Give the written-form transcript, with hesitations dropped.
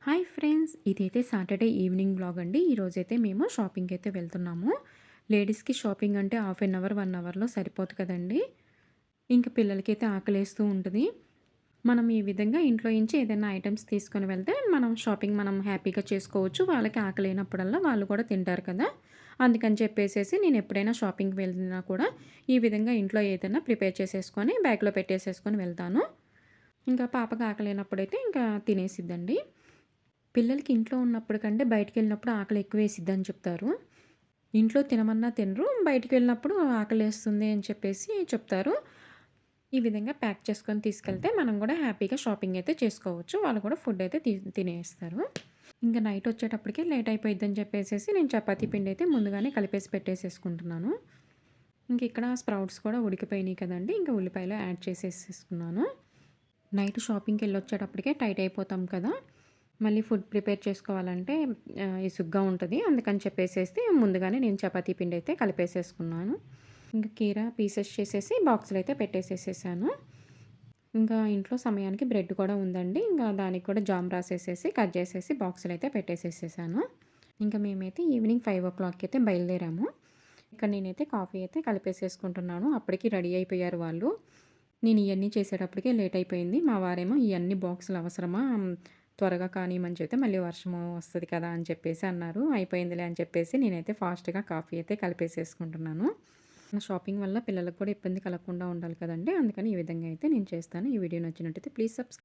Hi friends! ఇదైతే Saturday evening vlog అండి. ఈరోజైతే మేము షాపింగ్‌కి అయితే వెళ్తున్నాము. లేడీస్‌కి షాపింగ్ అంటే హాఫ్ అన్ అవర్, 1 అవర్‌లో సరిపోదు కదండీ! ఇంక పిల్లలకైతే ఆకలేస్తూ ఉంటది. మనం ఈ విధంగా ఇంట్లో నుంచి ఏదైనా ఐటెమ్స్ తీసుకొని వెళ్తే మనం షాపింగ్ హ్యాపీగా చేసుకోవచ్చు. వాళ్ళకి ఆకలేనప్పుడల్లా వాళ్ళు కూడా తింటారు కదా! అందుకని చెప్పేసేసి నేను ఎప్పుడైనా షాపింగ్‌కి వెళ్ళినా కూడా ఈ విధంగా ఇంట్లో ఏదైనా ప్రిపేర్ చేసేసుకొని బ్యాగ్‌లో పెట్టేసేసుకొని వెళ్తాను. ఇంకా పాపకి ఆకలేనప్పుడైతే ఇంకా తినేసిద్దండి. పిల్లలకి ఇంట్లో ఉన్నప్పుడు కంటే బయటికెళ్ళినప్పుడు ఆకలి ఎక్కువేసిద్దని చెప్తారు. ఇంట్లో తినమన్నా తినరు. బయటికి వెళ్ళినప్పుడు ఆకలేస్తుంది అని చెప్పేసి చెప్తారు. ఈ విధంగా ప్యాక్ చేసుకొని తీసుకెళ్తే మనం గూడా హ్యాపీగా షాపింగ్ అయితే చేసుకోవచ్చు. వాళ్ళు కూడా ఫుడ్ అయితే తినేస్తారు. ఇంక నైట్ వచ్చేటప్పటికి లేట్ అయిపోయిద్దని చెప్పేసేసి నేను చపాతీ పిండి అయితే ముందుగానే కలిపేసి పెట్టేసేసుకుంటున్నాను. ఇంక ఇక్కడ స్ప్రౌట్స్ కూడా ఉడికిపోయినాయి కదండీ! ఇంక ఉల్లిపాయలు యాడ్ చేసేసేసుకున్నాను. నైట్ షాపింగ్‌కెళ్ళొచ్చేటప్పటికే టైట్ అయిపోతాం కదా! మళ్ళీ ఫుడ్ ప్రిపేర్ చేసుకోవాలంటే ఇసుగ్గా ఉంటది. అందుకని చెప్పేసేసి ముందుగానే నేను చపాతీ పిండయితే కలిపేసేసుకున్నాను. ఇంక కీరా పీసెస్ చేసేసి బాక్స్‌లో అయితే పెట్టేసేసేసాను. ఇంకా ఇంట్లో సమయానికి బ్రెడ్ కూడా ఉందండి. ఇంకా దానికి కూడా జామ్ రాసేసేసి, కట్ చేసేసి బాక్స్‌లో అయితే పెట్టేసేసేసాను. ఇంకా మేమైతే ఈవినింగ్ 5:00కి అయితే బయలుదేరాము. ఇక్కడ నేనైతే కాఫీ అయితే కలిపేసేసుకుంటున్నాను. అప్పటికి రెడీ అయిపోయారు వాళ్ళు. నేను ఇయన్నీ చేసేటప్పటికే లేట్ అయిపోయింది. మా వారేమో "ఇయన్నీ బాక్సులు అవసరమా? త్వరగా కానియమని చెప్తే మళ్ళీ వర్షము వస్తది కదా!" అని చెప్పేసి అన్నారు. అయిపోయిందిలే అని చెప్పేసి నేనైతే ఫాస్ట్‌గా కాఫీ అయితే కలిపేసేసుకుంటున్నాను. నా షాపింగ్ వల్ల పిల్లలకు కూడా ఇబ్బంది కలగకుండా ఉండాలి కదండీ! అందుకని ఈ విధంగా అయితే నేను చేస్తాను. ఈ వీడియో నచ్చినట్టయితే ప్లీజ్